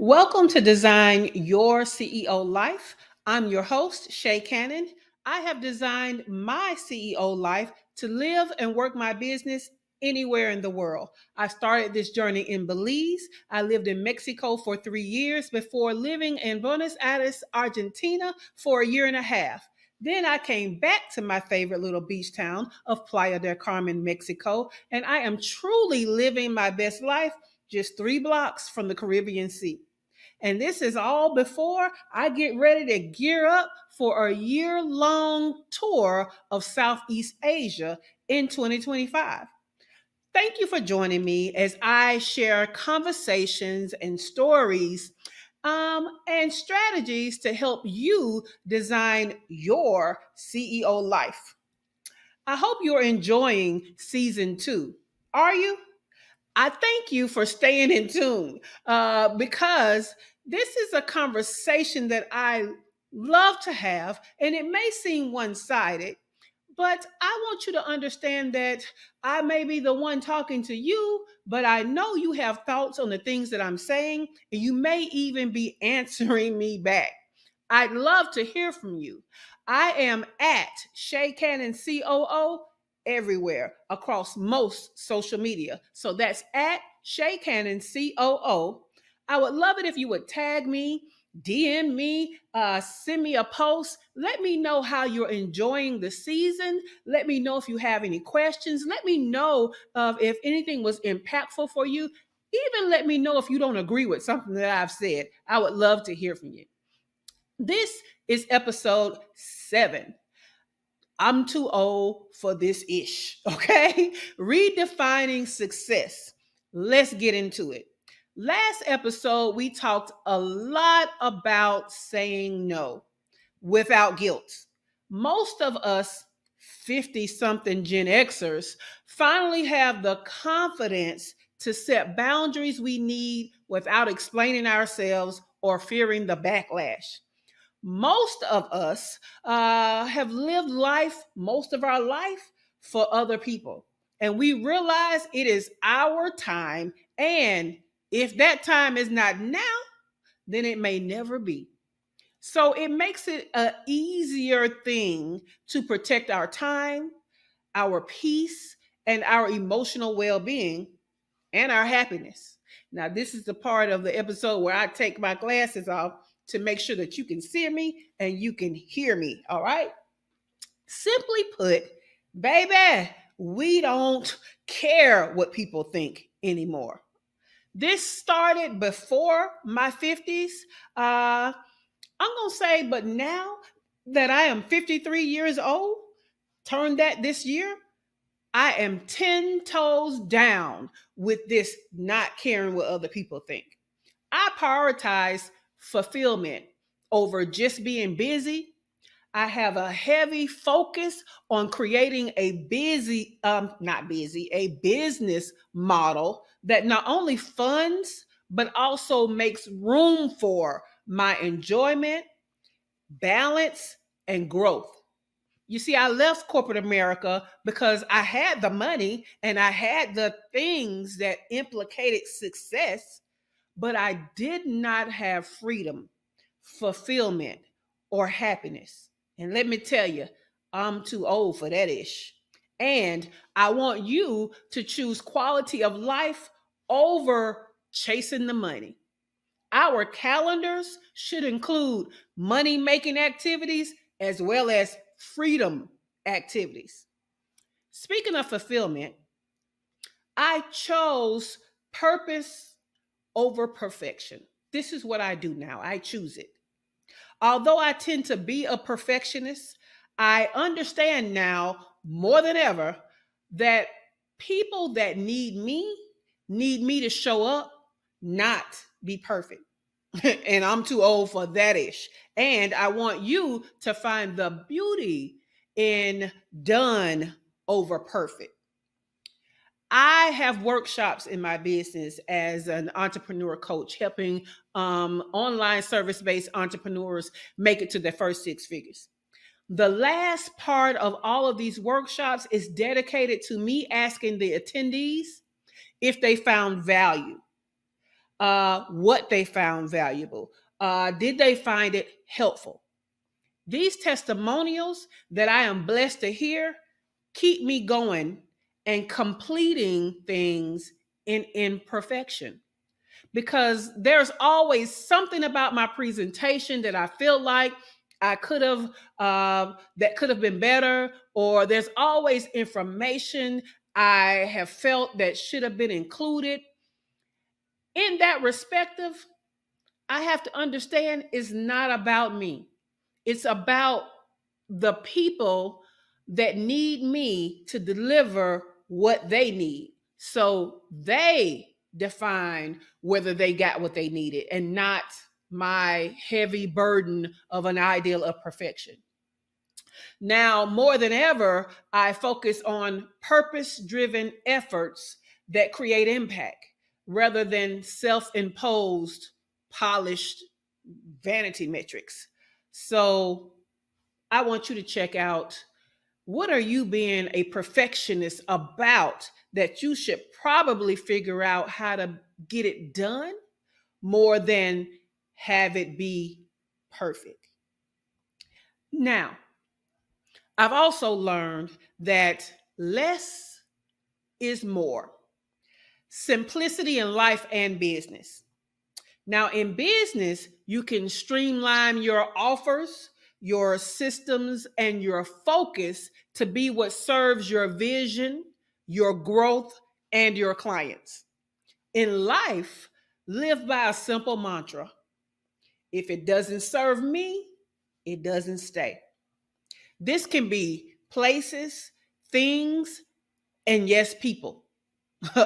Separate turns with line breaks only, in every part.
Welcome to Design Your CEO Life. I'm your host, Shay Cannon. I have designed my CEO life to live and work my business anywhere in the world. I started this journey in Belize. I lived in Mexico for 3 years before living in Buenos Aires, Argentina for a year and a half. Then I came back to my favorite little beach town of Playa del Carmen, Mexico, and I am truly living my best life just 3 blocks from the Caribbean Sea. And this is all before I get ready to gear up for a year-long tour of Southeast Asia in 2025. Thank you for joining me as I share conversations and stories and strategies to help you design your CEO life. I hope you're enjoying season 2. Are you? I thank you for staying in tune because this is a conversation that I love to have, and it may seem one sided, but I want you to understand that I may be the one talking to you, but I know you have thoughts on the things that I'm saying, and you may even be answering me back. I'd love to hear from you. I am at Shay Cannon COO everywhere across most social media. So that's at Shay Cannon COO. I would love it if you would tag me, DM me, send me a post. Let me know how you're enjoying the season. Let me know if you have any questions. Let me know if anything was impactful for you. Even let me know if you don't agree with something that I've said. I would love to hear from you. This is episode 7. I'm too old for this ish, okay? Redefining success. Let's get into it. Last episode, we talked a lot about saying no without guilt. Most of us 50 something Gen Xers finally have the confidence to set boundaries we need without explaining ourselves or fearing the backlash. Most of us have lived life, most of our life, for other people. And we realize it is our time. And if that time is not now, then it may never be. So it makes it an easier thing to protect our time, our peace, and our emotional well being and our happiness. Now, this is the part of the episode where I take my glasses off to make sure that you can see me and you can hear me. All right. Simply put, baby, we don't care what people think anymore. This started before my 50s. I'm going to say, but now that I am 53 years old, turned that this year, I am 10 toes down with this not caring what other people think. I prioritize fulfillment over just being busy. I have a heavy focus on creating a business model that not only funds, but also makes room for my enjoyment, balance, and growth. You see, I left corporate America because I had the money and I had the things that implicated success, but I did not have freedom, fulfillment, or happiness. And let me tell you, I'm too old for that ish. And I want you to choose quality of life over chasing the money. Our calendars should include money making activities as well as freedom activities. Speaking of fulfillment, I chose purpose over perfection. This is what I do now. I choose it. Although I tend to be a perfectionist, I understand now more than ever that people that need me to show up, not be perfect. And I'm too old for that ish. And I want you to find the beauty in done over perfect. I have workshops in my business as an entrepreneur coach, helping online service based entrepreneurs make it to their first 6 figures. The last part of all of these workshops is dedicated to me asking the attendees if they found value. what they found valuable. Did they find it helpful? These testimonials that I am blessed to hear keep me going and completing things in imperfection, because there's always something about my presentation that I feel like I could have that could have been better, or there's always information I have felt that should have been included. In that respective, I have to understand it's not about me. It's about the people that need me to deliver what they need. So they define whether they got what they needed, and not my heavy burden of an ideal of perfection. Now, more than ever, I focus on purpose driven efforts that create impact rather than self imposed, polished vanity metrics. So, I want you to check out, what are you being a perfectionist about that you should probably figure out how to get it done more than have it be perfect. Now, I've also learned that less is more. Simplicity in life and business. Now, in business, you can streamline your offers, your systems, and your focus to be what serves your vision, your growth, and your clients. In life, live by a simple mantra: if it doesn't serve me, it doesn't stay. This can be places, things, and yes, people.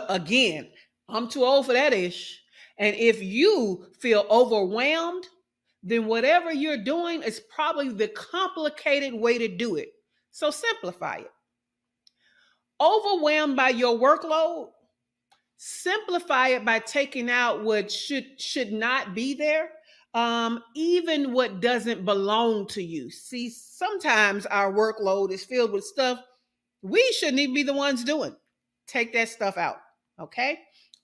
Again, I'm too old for that ish. And if you feel overwhelmed, then whatever you're doing is probably the complicated way to do it. So simplify it. Overwhelmed by your workload? Simplify it by taking out what should not be there, even what doesn't belong to you. See, sometimes our workload is filled with stuff we shouldn't even be the ones doing. Take that stuff out. Okay.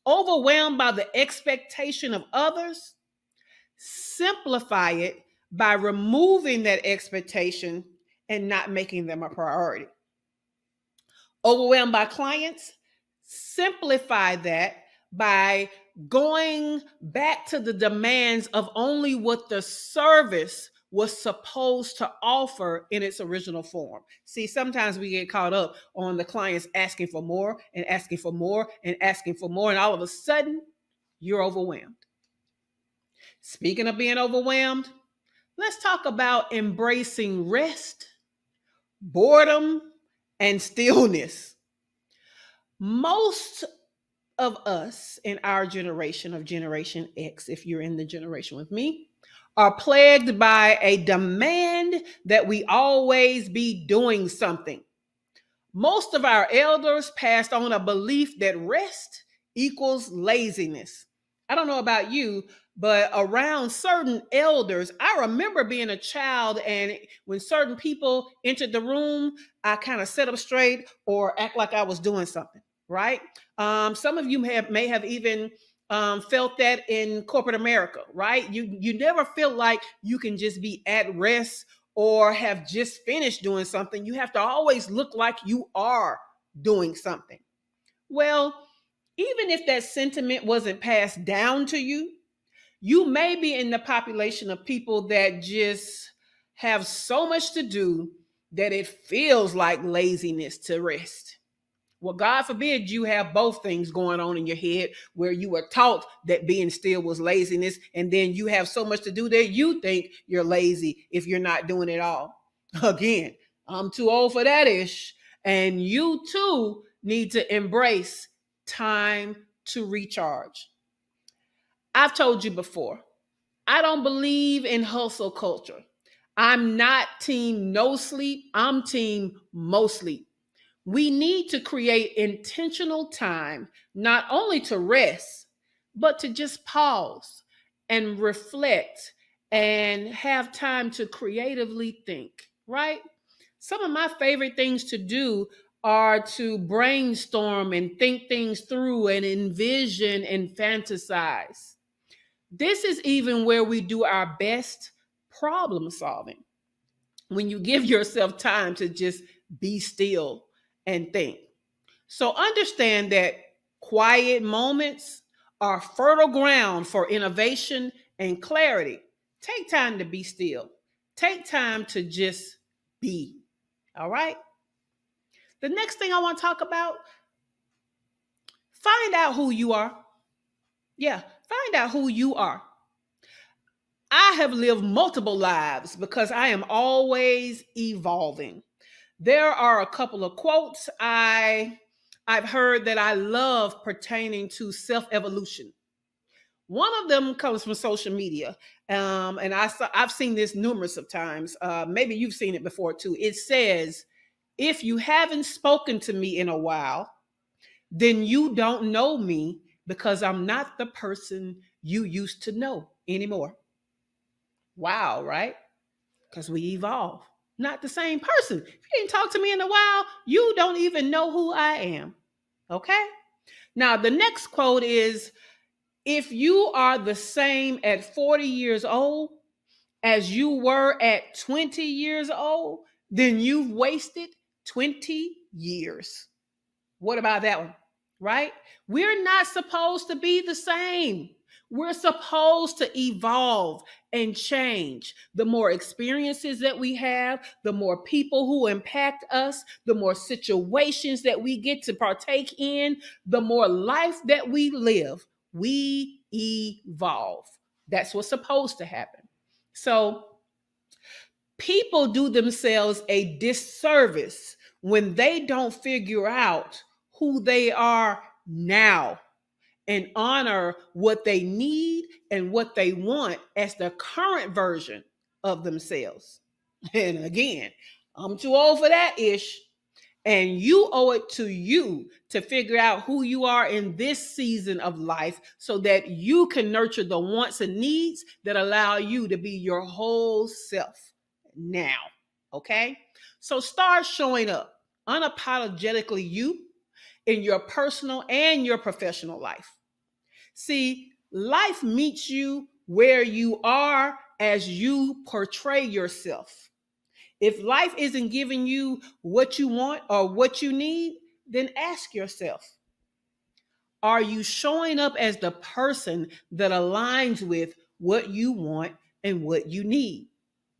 Overwhelmed by the expectation of others? Simplify it by removing that expectation and not making them a priority. Overwhelmed by clients? Simplify that by going back to the demands of only what the service was supposed to offer in its original form. See, sometimes we get caught up on the clients asking for more and asking for more and asking for more, and all of a sudden, you're overwhelmed. Speaking of being overwhelmed, let's talk about embracing rest, boredom, and stillness. Most of us in our generation, of Generation X, if you're in the generation with me, are plagued by a demand that we always be doing something. Most of our elders passed on a belief that rest equals laziness. I don't know about you, but around certain elders, I remember being a child, and when certain people entered the room, I kind of sit up straight or act like I was doing something, right? Some of you may have even felt that in corporate America, right? You never feel like you can just be at rest or have just finished doing something. You have to always look like you are doing something. Well, even if that sentiment wasn't passed down to you, you may be in the population of people that just have so much to do that it feels like laziness to rest. Well, God forbid you have both things going on in your head, where you were taught that being still was laziness, and then you have so much to do that you think you're lazy if you're not doing it all. Again, I'm too old for that ish. And you too need to embrace time to recharge. I've told you before, I don't believe in hustle culture. I'm not team no sleep, I'm team most sleep. We need to create intentional time, not only to rest, but to just pause and reflect and have time to creatively think, right? Some of my favorite things to do are to brainstorm and think things through and envision and fantasize. This is even where we do our best problem solving. When you give yourself time to just be still and think. So understand that quiet moments are fertile ground for innovation and clarity. Take time to be still. Take time to just be. All right? The next thing I want to talk about, find out who you are. Yeah, find out who you are. I have lived multiple lives because I am always evolving. There are a couple of quotes I've heard that I love pertaining to self-evolution. One of them comes from social media, and I've seen this numerous of times. Maybe you've seen it before too. It says, "If you haven't spoken to me in a while, then you don't know me because I'm not the person you used to know anymore." Wow, right? Because we evolve. Not the same person. If you didn't talk to me in a while, you don't even know who I am. Okay? Now, the next quote is, "If you are the same at 40 years old as you were at 20 years old, then you've wasted 20 years." What about that one? Right? We're not supposed to be the same. We're supposed to evolve and change. The more experiences that we have, the more people who impact us, the more situations that we get to partake in, the more life that we live, we evolve. That's what's supposed to happen. So, people do themselves a disservice when they don't figure out who they are now and honor what they need and what they want as the current version of themselves. And again, I'm too old for that ish. And you owe it to you to figure out who you are in this season of life so that you can nurture the wants and needs that allow you to be your whole self now. Okay? So start showing up unapologetically you in your personal and your professional life. See, life meets you where you are as you portray yourself. If life isn't giving you what you want or what you need, then ask yourself, are you showing up as the person that aligns with what you want and what you need?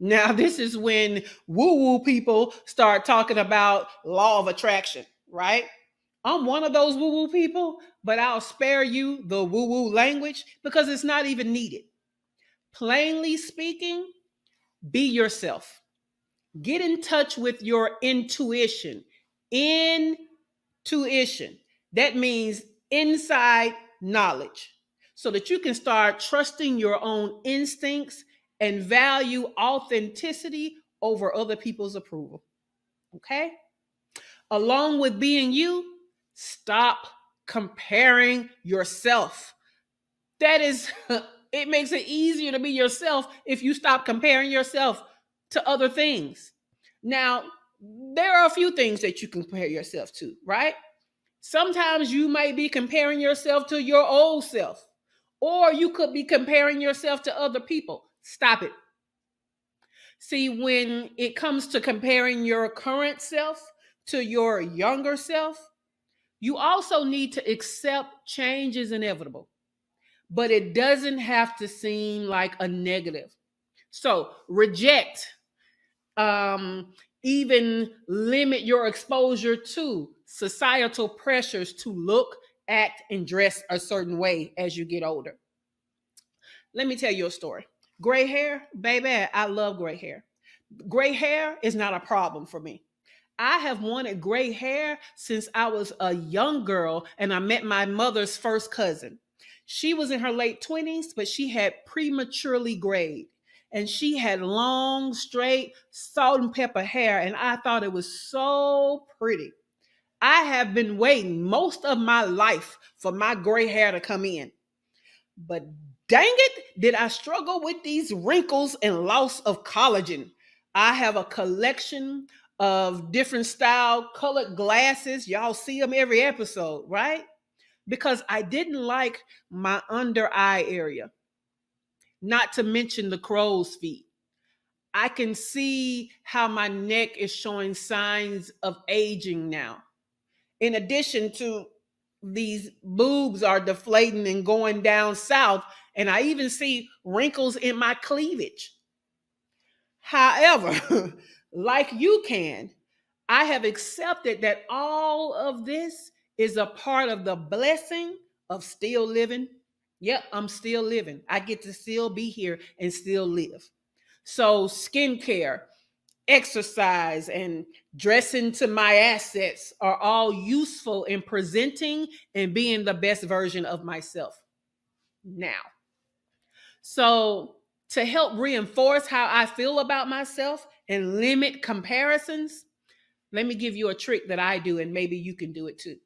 Now, this is when woo-woo people start talking about law of attraction, right? I'm one of those woo-woo people, but I'll spare you the woo-woo language because it's not even needed. Plainly speaking, be yourself. Get in touch with your intuition. Intuition. That means inside knowledge. So that you can start trusting your own instincts and value authenticity over other people's approval. Okay? Along with being you, stop comparing yourself. That is, it makes it easier to be yourself if you stop comparing yourself to other things. Now, there are a few things that you compare yourself to, right? Sometimes you might be comparing yourself to your old self, or you could be comparing yourself to other people. Stop it. See, when it comes to comparing your current self to your younger self, you also need to accept change is inevitable, but it doesn't have to seem like a negative. So reject, even limit your exposure to societal pressures to look, act, and dress a certain way as you get older. Let me tell you a story. Gray hair, baby, I love gray hair. Gray hair is not a problem for me. I have wanted gray hair since I was a young girl and I met my mother's first cousin. She was in her late 20s, but she had prematurely grayed. And she had long, straight, salt and pepper hair, and I thought it was so pretty. I have been waiting most of my life for my gray hair to come in. But dang it, did I struggle with these wrinkles and loss of collagen. I have a collection of different style colored glasses. Y'all see them every episode, right? Because I didn't like my under eye area. not to mention the crow's feet. I can see how my neck is showing signs of aging now. In addition to these boobs are deflating and going down south, and I even see wrinkles in my cleavage. However, like you can, I have accepted that all of this is a part of the blessing of still living. Yep, I'm still living. I get to still be here and still live. So, skincare, exercise, and dressing to my assets are all useful in presenting and being the best version of myself now. So, to help reinforce how I feel about myself and limit comparisons, let me give you a trick that I do, and maybe you can do it too.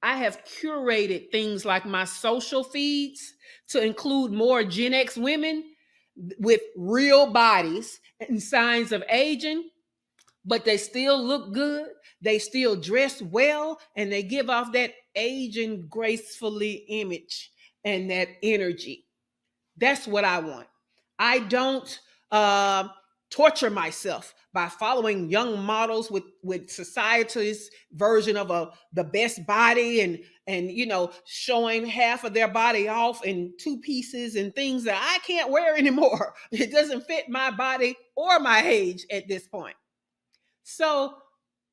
I have curated things like my social feeds to include more Gen X women with real bodies and signs of aging, but they still look good. They still dress well, and they give off that aging gracefully image and that energy. That's what I want. I don't uh, torture myself by following young models with society's version of the best body, and showing half of their body off in two pieces and things that I can't wear anymore. It doesn't fit my body or my age at this point. So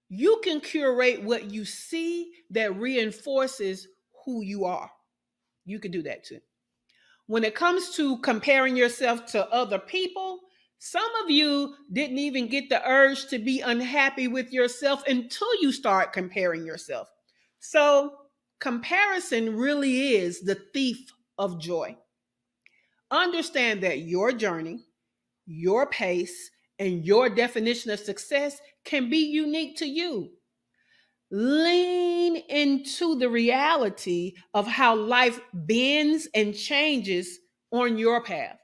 you can curate what you see that reinforces who you are. You can do that too. When it comes to comparing yourself to other people, some of you didn't even get the urge to be unhappy with yourself until you start comparing yourself. So, comparison really is the thief of joy. Understand that your journey, your pace, and your definition of success can be unique to you. Lean into the reality of how life bends and changes on your path.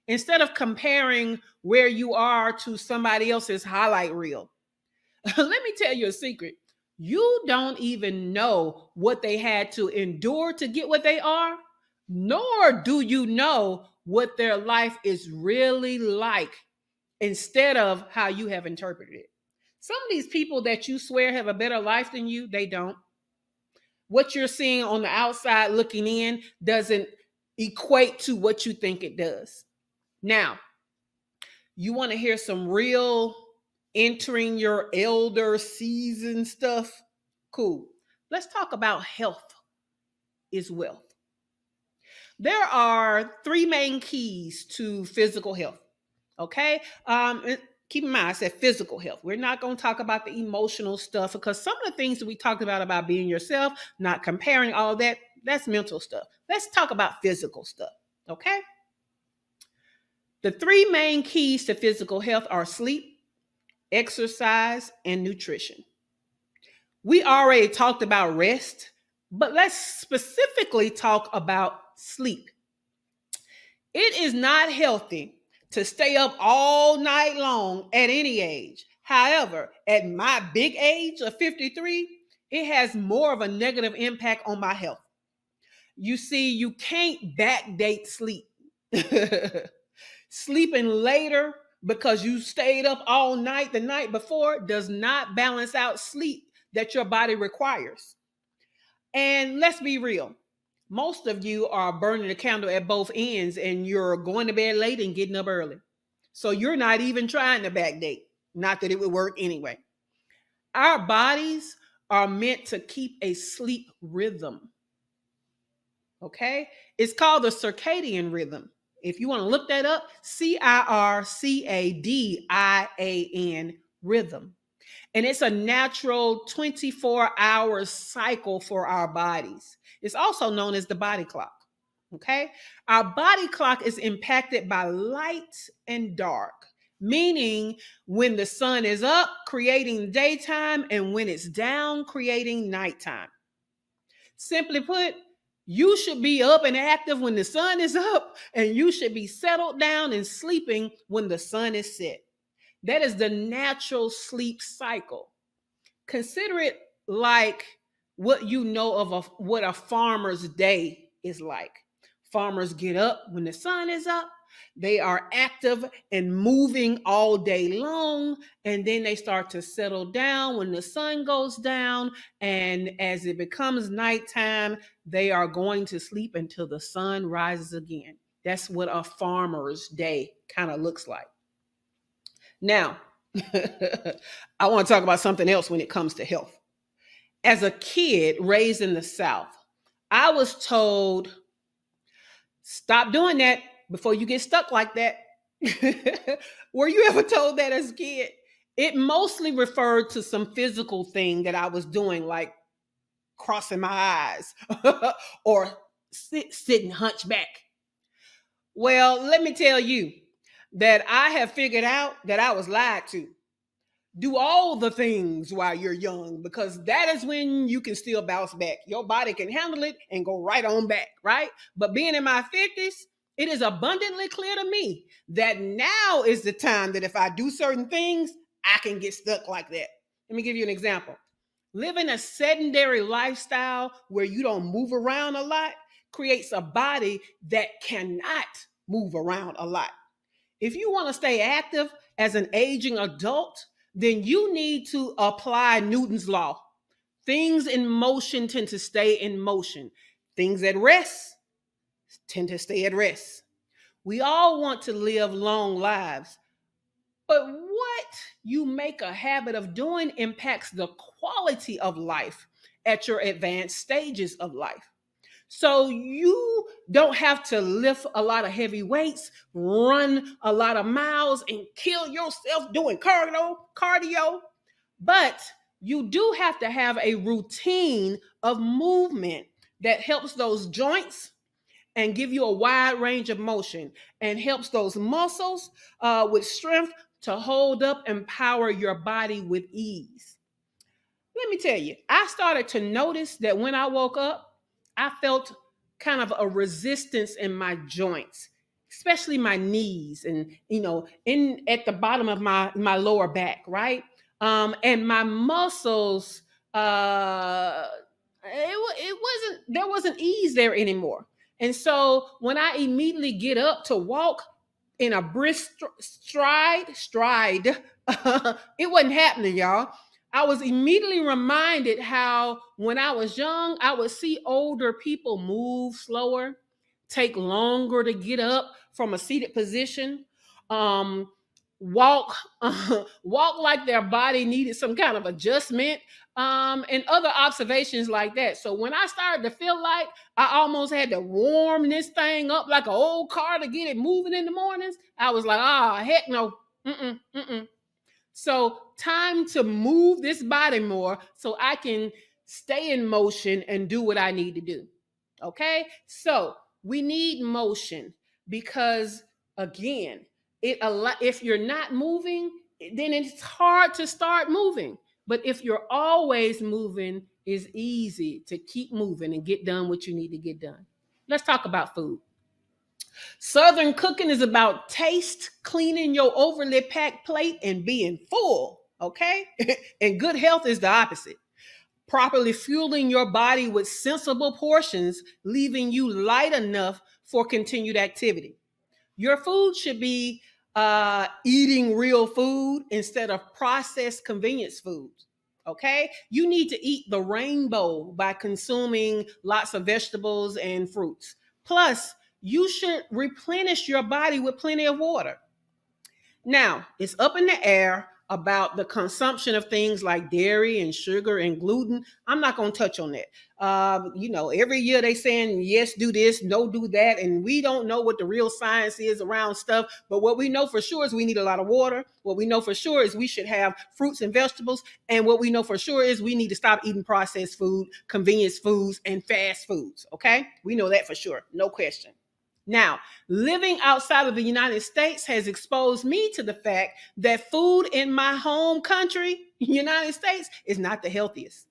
Instead of comparing where you are to somebody else's highlight reel, let me tell you a secret. You don't even know what they had to endure to get what they are, nor do you know what their life is really like instead of how you have interpreted it. Some of these people that you swear have a better life than you, they don't. What you're seeing on the outside looking in doesn't equate to what you think it does. Now, you want to hear some real entering your elder season stuff? Cool. Let's talk about health is wealth. There are three main keys to physical health. Okay. Keep in mind, I said physical health. We're not going to talk about the emotional stuff, because some of the things that we talked about being yourself, not comparing, all that, that's mental stuff. Let's talk about physical stuff. Okay. The three main keys to physical health are sleep, exercise, and nutrition. We already talked about rest, but let's specifically talk about sleep. It is not healthy to stay up all night long at any age. However, at my big age of 53, it has more of a negative impact on my health. You see, you can't backdate sleep. Sleeping later because you stayed up all night the night before does not balance out sleep that your body requires. And let's be real. Most of you are burning the candle at both ends, and you're going to bed late and getting up early. So you're not even trying to backdate. Not that it would work anyway. Our bodies are meant to keep a sleep rhythm. Okay? It's called the circadian rhythm. If you want to look that up, CIRCADIAN rhythm. And it's a natural 24-hour cycle for our bodies. It's also known as the body clock. Okay? Our body clock is impacted by light and dark, meaning when the sun is up, creating daytime, and when it's down, creating nighttime. Simply put, you should be up and active when the sun is up, and you should be settled down and sleeping when the sun is set. That is the natural sleep cycle. Consider it like what you know of what a farmer's day is like. Farmers get up when the sun is up, They are active and moving all day long, and then they start to settle down when the sun goes down. And as it becomes nighttime, they are going to sleep until the sun rises again. That's what a farmer's day kind of looks like. Now, I want to talk about something else when it comes to health. As a kid raised in the South, I was told, stop doing that before you get stuck like that. Were you ever told that as a kid? It mostly referred to some physical thing that I was doing, like crossing my eyes or sitting hunchback. Well, let me tell you that I have figured out that I was lied to. Do all the things while you're young, because that is when you can still bounce back. Your body can handle it and go right on back, right? But being in my 50s, it is abundantly clear to me that now is the time that if I do certain things, I can get stuck like that. Let me give you an example. Living a sedentary lifestyle where you don't move around a lot creates a body that cannot move around a lot. If you want to stay active as an aging adult, then you need to apply Newton's law. Things in motion tend to stay in motion. Things at rest tend to stay at rest. We all want to live long lives, but what you make a habit of doing impacts the quality of life at your advanced stages of life. So you don't have to lift a lot of heavy weights, run a lot of miles, and kill yourself doing cardio, but you do have to have a routine of movement that helps those joints and give you a wide range of motion and helps those muscles with strength to hold up and power your body with ease. Let me tell you, I started to notice that when I woke up, I felt kind of a resistance in my joints, especially my knees and in at the bottom of my lower back, right? And my muscles, it wasn't there wasn't ease there anymore. And so when I immediately get up to walk in a brisk stride, it wasn't happening, y'all. I was immediately reminded how when I was young, I would see older people move slower, take longer to get up from a seated position, um, walk walk like their body needed some kind of adjustment, and other observations like that. So when I started to feel like I almost had to warm this thing up like an old car to get it moving in the mornings, I was like, heck no. Mm-mm, mm-mm. So, time to move this body more so I can stay in motion and do what I need to do. Okay? So, we need motion because again, if you're not moving, then it's hard to start moving. But if you're always moving, it's easy to keep moving and get done what you need to get done. Let's talk about food. Southern cooking is about taste, cleaning your overly packed plate, and being full, okay? And good health is the opposite. Properly fueling your body with sensible portions, leaving you light enough for continued activity. Your food should be eating real food instead of processed convenience foods. Okay, you need to eat the rainbow by consuming lots of vegetables and fruits. Plus, you should replenish your body with plenty of water. Now, it's up in the air about the consumption of things like dairy and sugar and gluten. I'm not going to touch on that. Every year they saying, yes, do this, no, do that. And we don't know what the real science is around stuff. But what we know for sure is we need a lot of water. What we know for sure is we should have fruits and vegetables. And what we know for sure is we need to stop eating processed food, convenience foods, and fast foods. Okay? We know that for sure. No question. Now, living outside of the United States has exposed me to the fact that food in my home country, United States, is not the healthiest.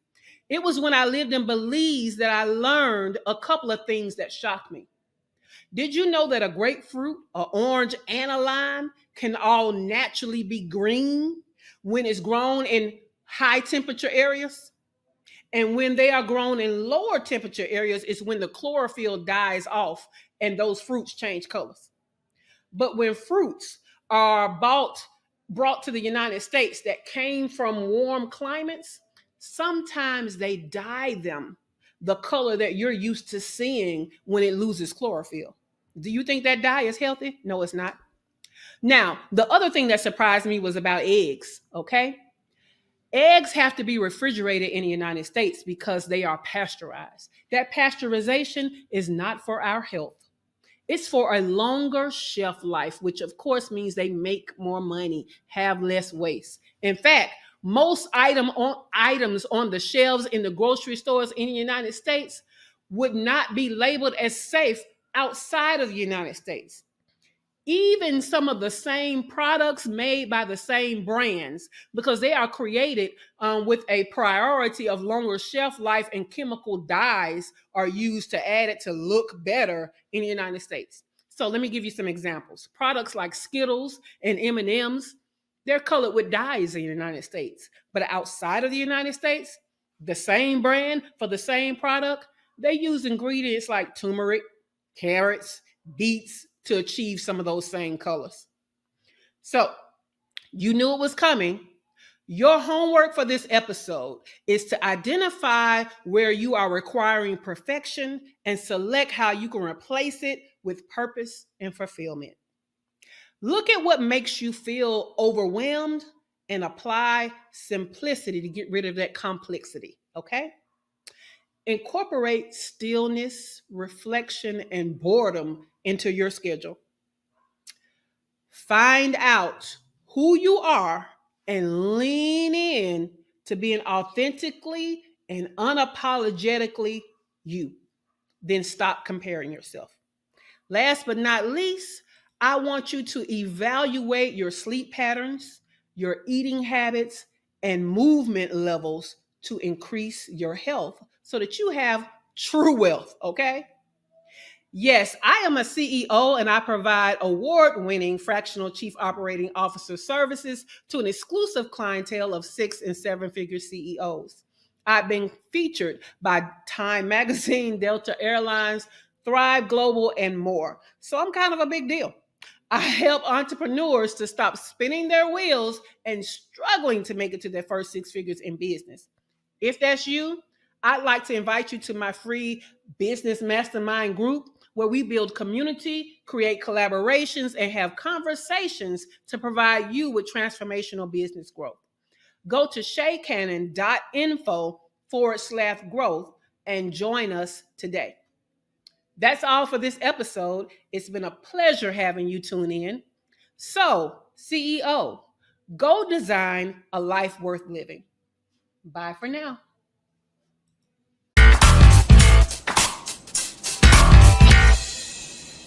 It was when I lived in Belize that I learned a couple of things that shocked me. Did you know that a grapefruit, an orange, and a lime can all naturally be green when it's grown in high temperature areas? And when they are grown in lower temperature areas, it's when the chlorophyll dies off and those fruits change colors. But when fruits are brought to the United States that came from warm climates, sometimes they dye them the color that you're used to seeing when it loses chlorophyll. Do you think that dye is healthy? No, it's not. Now, the other thing that surprised me was about eggs, okay? Eggs have to be refrigerated in the United States because they are pasteurized. That pasteurization is not for our health. It's for a longer shelf life, which of course means they make more money, have less waste. In fact, most items on the shelves in the grocery stores in the United States would not be labeled as safe outside of the United States. Even some of the same products made by the same brands, because they are created with a priority of longer shelf life, and chemical dyes are used to add it to look better in the United States. So let me give you some examples. Products like Skittles and M&Ms, they're colored with dyes in the United States, but outside of the United States, the same brand for the same product, they use ingredients like turmeric, carrots, beets to achieve some of those same colors. So you knew it was coming. Your homework for this episode is to identify where you are requiring perfection and select how you can replace it with purpose and fulfillment. Look at what makes you feel overwhelmed and apply simplicity to get rid of that complexity, okay? Incorporate stillness, reflection, and boredom into your schedule. Find out who you are and lean in to being authentically and unapologetically you. Then stop comparing yourself. Last but not least, I want you to evaluate your sleep patterns, your eating habits, and movement levels to increase your health so that you have true wealth, okay? Yes, I am a CEO and I provide award winning fractional chief operating officer services to an exclusive clientele of 6 and 7 figure CEOs. I've been featured by Time Magazine, Delta Airlines, Thrive Global, and more. So I'm kind of a big deal. I help entrepreneurs to stop spinning their wheels and struggling to make it to their first 6 figures in business. If that's you, I'd like to invite you to my free business mastermind group where we build community, create collaborations, and have conversations to provide you with transformational business growth. Go to shaycannon.info/growth and join us today. That's all for this episode. It's been a pleasure having you tune in. So, CEO, go design a life worth living. Bye for now.